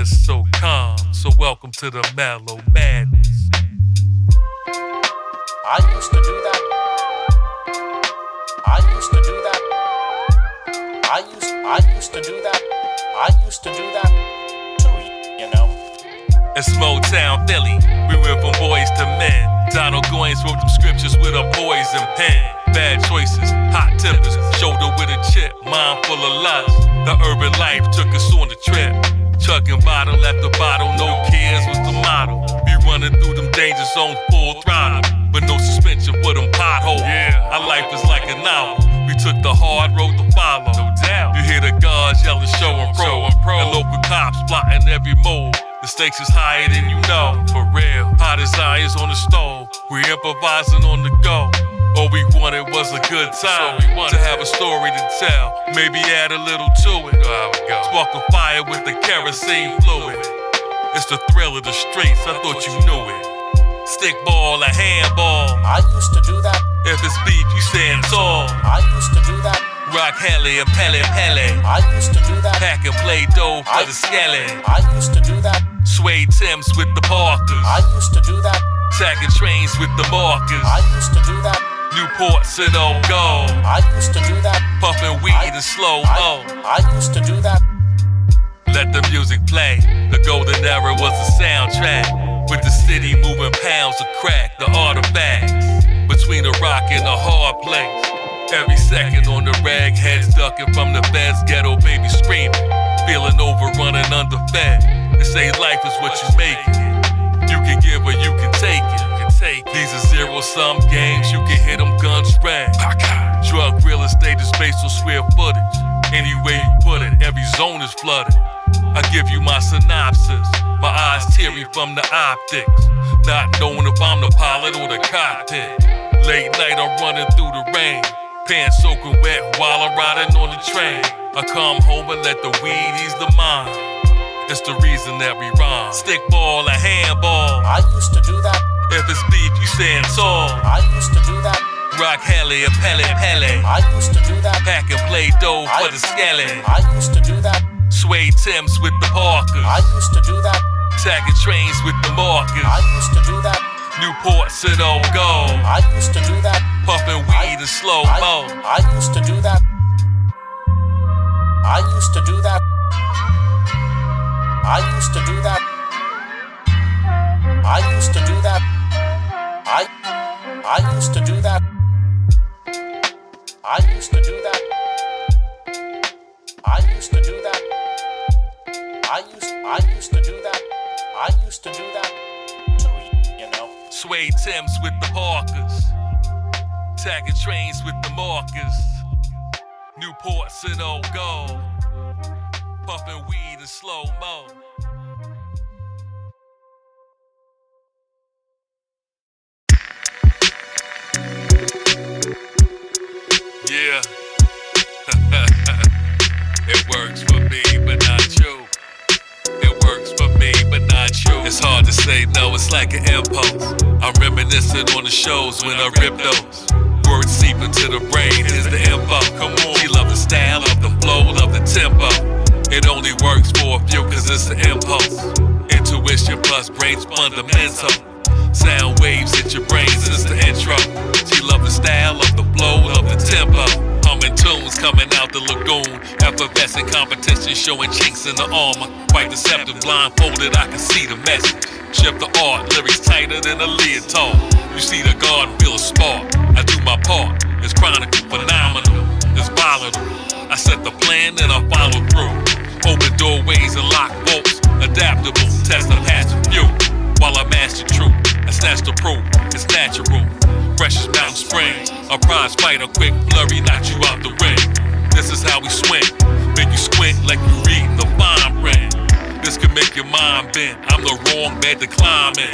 bliss so calm. So welcome to the mellow madness. I used to do that. I used to do that. I used to do that. I used to do that too, you know. It's Motown Philly. We went from boys to men. Donald Goines wrote them scriptures with a poison pen. Bad choices, hot tempers, shoulder with a chip, mind full of lust. The urban life took us on the trip. Chugging bottle after bottle, no cares was the motto. We running through them danger zones full throttle, but no suspension for them potholes. Yeah, our life is like a novel. We took the hard road to follow. No doubt. You hear the guards yelling, show and pro. And local cops plotting every move. The stakes is higher than you know. For real, hot as irons on the stove. We improvising on the go. All we wanted was a good time, to have a story to tell. Maybe add a little to it. Spark a fire with the kerosene fluid. It's the thrill of the streets, I thought you knew it. Stickball, a handball. I used to do that. If it's beef, you stand tall. I used to do that. Rock heli and Pele. I used to do that. Pack and play dough for the skeleton. I used to do that. Suede Timbs with the Parkers. I used to do that. Tagging trains with the markers. I used to do that. Newports and old gold. I used to do that. Puffin' weed in slow mo. I used to do that. Let the music play. The golden era was the soundtrack. With the city moving pounds of crack, the artifacts. Between the rock and the hard place. Every second on the rag, heads ducking from the feds. Ghetto baby screaming. Feeling overrunning underfed. They say life is what you make it. You can give or you can take it. These are zero-sum games, you can hit them guns red. Drug real estate is based on square footage. Any way you put it, every zone is flooded. I give you my synopsis, my eyes teary from the optics. Not knowing if I'm the pilot or the cockpit. Late night I'm running through the rain. Pants soaking wet while I'm riding on the train. I come home and let the weed ease the mind. It's the reason that we rhyme. Stickball, a handball. I used to do that. If it's beef, you stand tall. I used to do that. Rock heli and Pele. I used to do that. Pack and play dough for the skeleton. I used to do that. Suede Timbs with the Parkers. I used to do that. Tagging trains with the markers. I used to do that. Newports and old gold. I used to do that. Puffin' weed in slow mo. I used to do that. I used to do that. I used to do that. I used to do that. I used to do that. I used to do that. I used to do that. I used to do that. I used to do that too, you know. Suede Timbs with the Parkers. Tagging trains with the markers. Newports and old gold. Puffin' weed in slow mo. Yeah. It works for me, but not you. It works for me, but not you. It's hard to say no, it's like an impulse. I'm reminiscing on the shows when I rip those. Words seep into the brain, here's the info. Come on. She love the style, love the flow, love the tempo. It only works for a few cause it's an impulse. Intuition plus brain's fundamental. Sound waves hit your brain since the intro. She love the style, love the flow, love the tempo. Humming tunes coming out the lagoon. Effervescent competition showing chinks in the armor. Quite deceptive, blindfolded, I can see the message. Shift the art, lyrics tighter than a leotard. You see the garden, feel a spark. I do my part. It's chronicle, phenomenal. It's volatile. I set the plan and I follow through. Open doorways and lock bolts. Adaptable, test the passion few. While I master truth, I snatch the proof. It's natural. Fresh as mountain springs. A prize fighter, quick flurry, knock you out the ring. This is how we swing. Make you squint like you read the fine print. This can make your mind bend. I'm the wrong bed to climb in.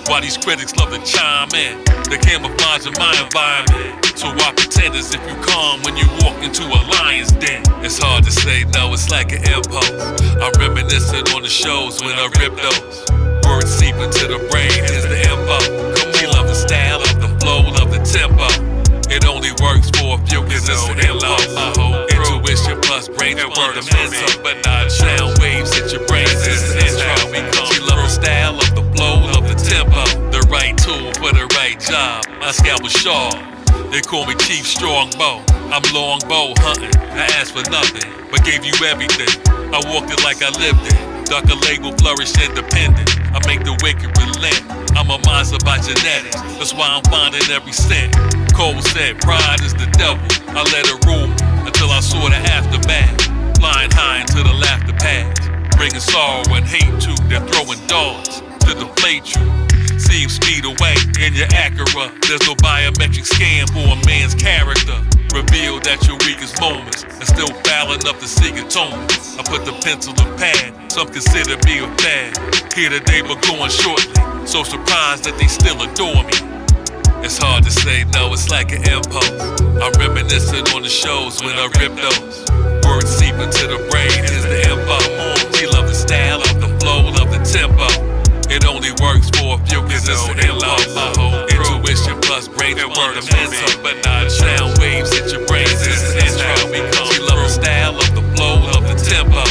Why these critics love to chime in. They camouflage in my environment. So I pretend as if you calm when you walk into a lion's den. It's hard to say no, it's like an impulse. I'm reminiscing on the shows when I rip those. Words seep into the brain, here's the info. She love the style, love the flow, love the tempo. It only works for a few cause it's an impulse. Intuition plus brain fundamental. But not sound waves hit your brain, it's an intro. I scalp a shawl. They call me Chief Strongbow. I'm longbow hunting. I asked for nothing, but gave you everything. I walked it like I lived it. Duck a label, flourish independent. I make the wicked relent. I'm a monster by genetics. That's why I'm finding every cent. Cole said pride is the devil. I let it rule until I saw the aftermath. Flying high into the laughter pads. Bringing sorrow and hate to. They're throwing darts to deflate you. See him speed away in your Acura. There's no biometric scan for a man's character. Reveal that your weakest moments and still foul enough to seek atonement. I put the pencil and pad. Some consider me a fad. Here today but going shortly. So surprised that they still adore me. It's hard to say no, it's like an impulse. I'm reminiscing on the shows when I rip those. Words seep into the brain, is the info. She love the style, love the flow, love the tempo. It only works for a few, cause it's an info. My whole intuition plus brain fundamental. But not sound waves hit your brains, it's an intro. She love the style, love the flow, love the tempo.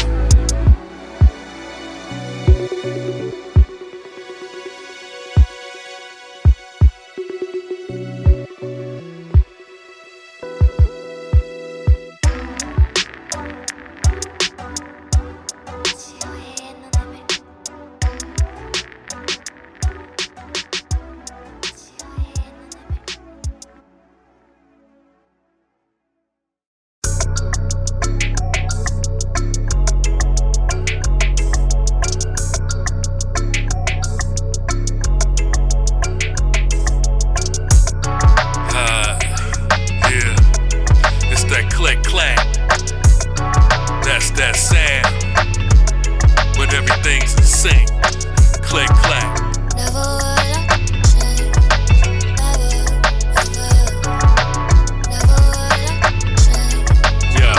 Click clack, that's that sound when everything's in sync. Click clack. Never will I change. Never will I change. Yeah,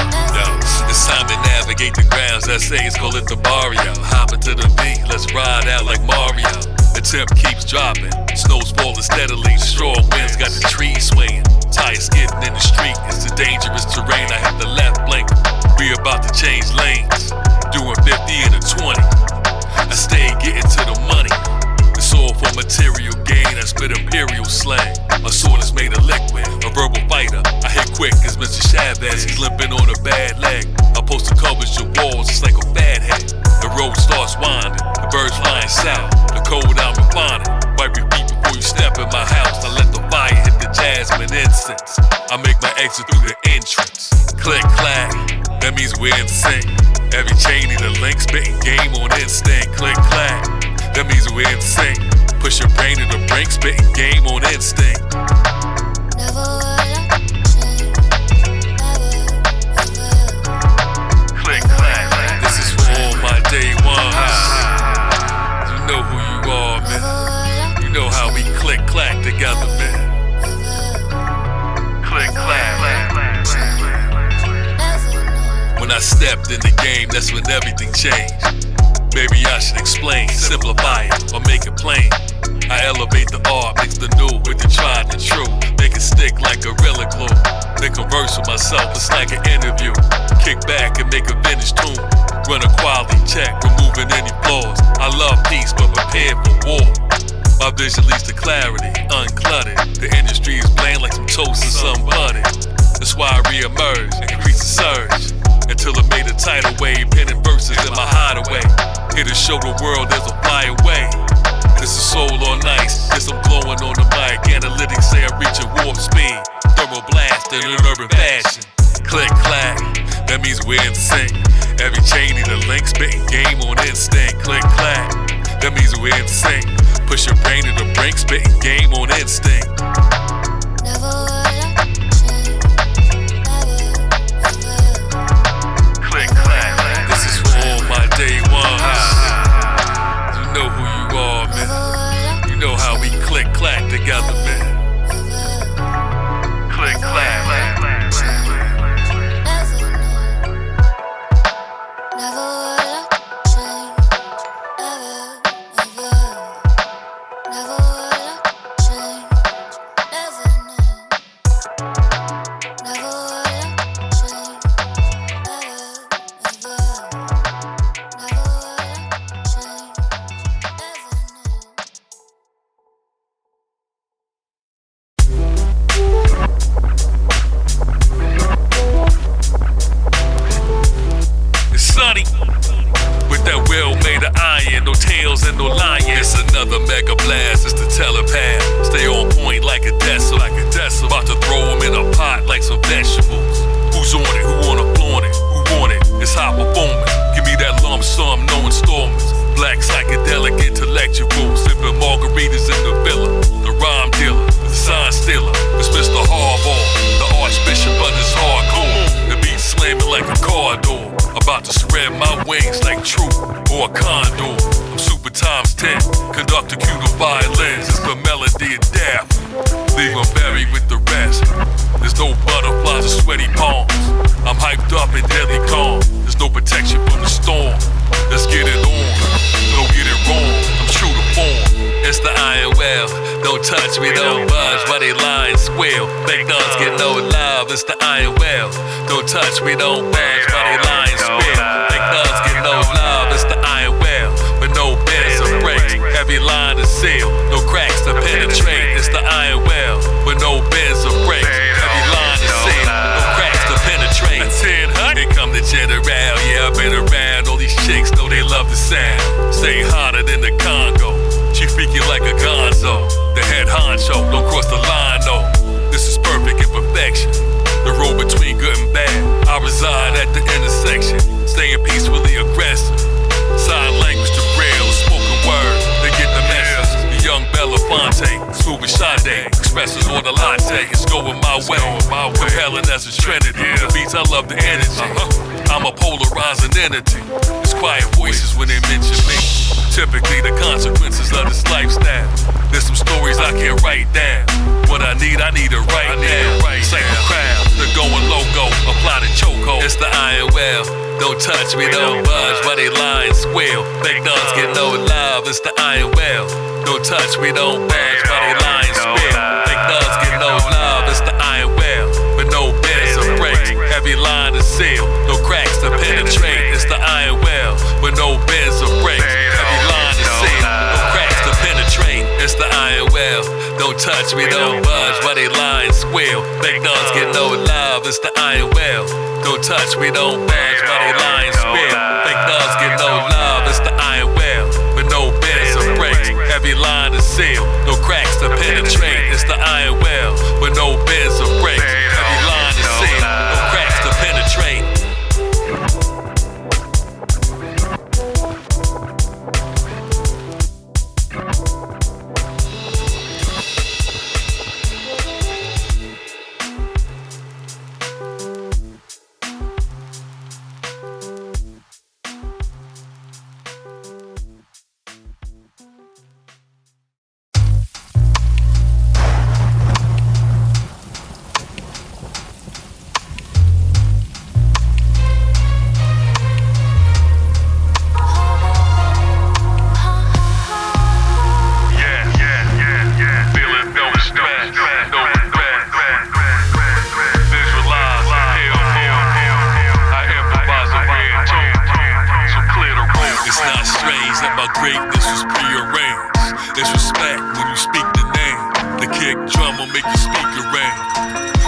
it's time to navigate the grounds. That says call it the barrio. Hop into the beat, let's ride out like Mario. The temp keeps dropping, snow's falling steadily. Strong winds got the trees swaying. Tires skidding in the street, it's the dangerous terrain. I hit the left blink, we about to change lanes. Doing 50 and a 20, I stay getting to the money. It's all for material gain, I spit imperial slang. My sword is made of liquid, a verbal fighter. I hit quick as Mr. Chavez, he's limping on a bad leg. I post the covers your walls, it's like a fat head. The road starts winding, the birds flying south. The code I'm refining, wipe your feet before you step in my house. I let the fire hit the jasmine incense. I make my exit through the entrance. Click clack, that means we're in sync. Every chain need a link, spitting game on instinct. Click clack, that means we're in sync. Push your brain to the brink, spitting game on instinct. Never will I change. Click clack, this is for all my day ones. You know who you are, man. You know how we click clack together, man. Click clack. When I stepped in the game, that's when everything changed. Maybe I should explain, simplify it, or make it plain. I elevate the art, mix the new with the tried and true. Make it stick like Gorilla Glue. Then converse with myself, it's like an interview. Kick back and make a vintage tune. Run a quality check, removing any flaws. I love peace, but prepared for war. My vision leads to clarity, uncluttered. The industry is bland like some toast and some butter. That's why I reemerge, increase the surge. Until I made a tidal wave, penning verses in my hideaway. Here to show the world there's a flyway. This is soul on ice, yes I'm glowing on the mic. Analytics say I reach a warp speed. Thermal blast in an urban fashion. Click clack, that means we're in sync. Every chain need a link, spitting game on instinct. Click clack, that means we're in sync. Push your brain to the brink, spitting game on instinct. Never will I change. Click clack, this is for all my day ones. You know who you are, man. You know how we click clack together, man. Click clack. Never will I change. Never will I change. Never, no. whales and no lion. It's another mega blast, it's the telepath. Stay on point like a decimal. About to throw them in a pot like some vegetables. Who's on it? Who wanna flaunt it? Who want it? It's high performance. Give me that lump sum, no installments. Black psychedelic intellectual. Sipping margaritas in the villa. The rhyme dealer, the sign stealer. It's Mr. Hardball, the Archbishop of this hardcore. The beat slamming like a car door. About to spread my wings like Troop or a condor. I'm super times 10. Conductor cue the violins. It's the melody of death. Leave them buried with the rest. There's no butterflies or sweaty palms. I'm hyped up in deadly calm. There's no protection from the storm. Let's get it on. Don't get it wrong. I'm true to form. It's the Iron Well. Don't touch me, don't budge. Why they lying squeal? Fake guns get no love. It's the Iron Well. Don't touch me, don't budge. Why they lying squeal? Fake guns get no love. It's the Iron Well. But no bends or breaks. Heavy line to seal. No cracks to penetrate. It's the Iron Well. But no bends or breaks. Heavy line to seal. No cracks to penetrate. Here come the general. Yeah, I've been around. All these chicks know they love the sound. Stay hotter than the Congo. She freaking like a gonzo. The head honcho, don't cross the line, no. This is perfect imperfection. The road between good and bad. I reside at the intersection. Staying peacefully aggressive. Sign language to braille, spoken word. They get the message. The young Belafonte, smooth as Sade. Expresses on the latte. It's going my way. Compelling as a trinity. The beats, I love the energy. I'm a polarizing entity. It's quiet voices when they mention me. Typically the consequences of this lifestyle. There's some stories I can't write down. What I need it right now. Same crowd, they're going loco. Apply the chokehold. It's the Iron Well. Don't touch me, don't budge. Why they lying squeal? Fake guns get no love. It's the Iron Well. Don't touch me, don't budge. Why they lying squeal? Fake guns get no love. It's the Iron Well. But no bends or breaks. Heavy line to seal. No cracks to penetrate. It's the Iron Well. But no bends or breaks. Heavy line to seal. No cracks to penetrate. It's the Iron Well. Don't touch me, don't budge. Why they lying squeal? Fake guns get no love. It's the Iron Well. Don't touch me, don't budge. Why they lying squeal? Fake guns get no love. It's the Iron Well. But no bends or breaks. Heavy line to seal. No cracks to penetrate. It's the Iron Well. But no bends or breaks. Heavy line to seal. No cracks to penetrate. Greatness was prearranged. It's respect when you speak the name. The kick drum will make your speaker ring.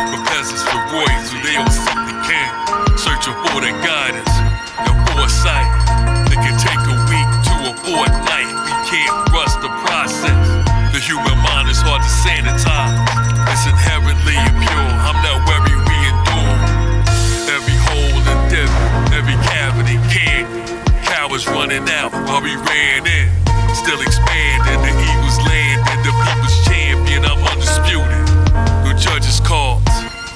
For peasants, for royals, who they all seek the king. Searching for their guidance and foresight. It can take a week to a fortnight. We can't rush the process. The human mind is hard to sanitize. It's inherently impure. I'm not worried, we endure. Every hole and dip, every cavity can't. Cowards running out while we ran in. Still expanding, the eagles landing. The people's champion, I'm undisputed. No judges' calls,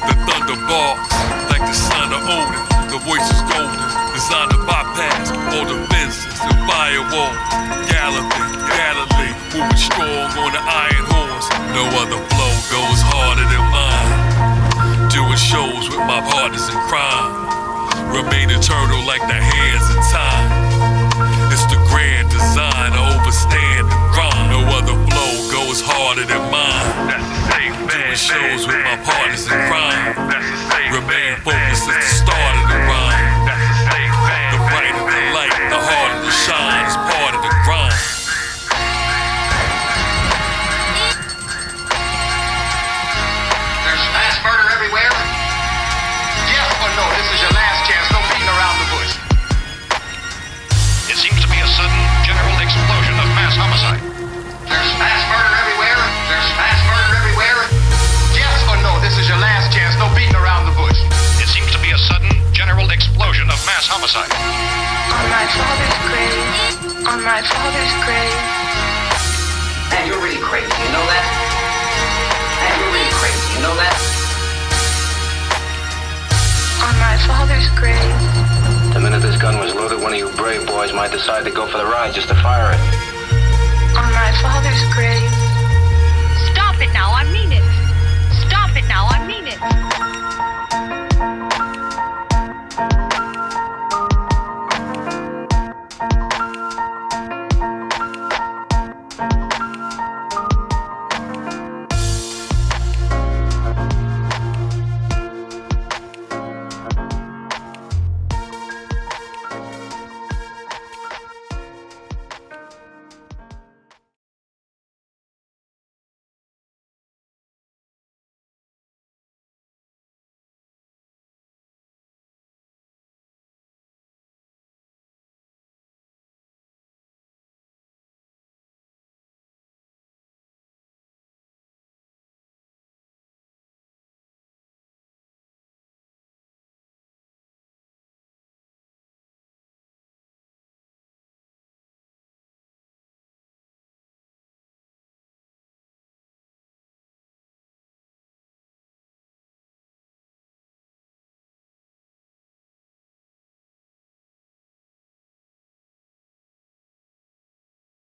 the thunder barks. Like the son of Odin, the voice is golden. Designed to bypass all the fences and firewalls. Galloping, Galilee, moving strong on the iron horse. No other flow goes harder than mine. Doing shows with my partners in crime. Remain eternal like the hands in time. It's the grand design to overstand the grind. No other flow goes harder than mine. Doing shows with my partners in crime. Remain focused at the start of the rhyme. The brighter the light, the harder the shine is part of the grind. There's mass murder everywhere. Yes or no, this is your last chance. No beating around the bush. It seems to be a sudden general explosion of my father's grave. Man, you're really crazy, you know that? Man, you're really crazy, you know that? On my father's grave. The minute this gun was loaded, one of you brave boys might decide to go for the ride just to fire it. On my father's grave. Stop it now, I'm me.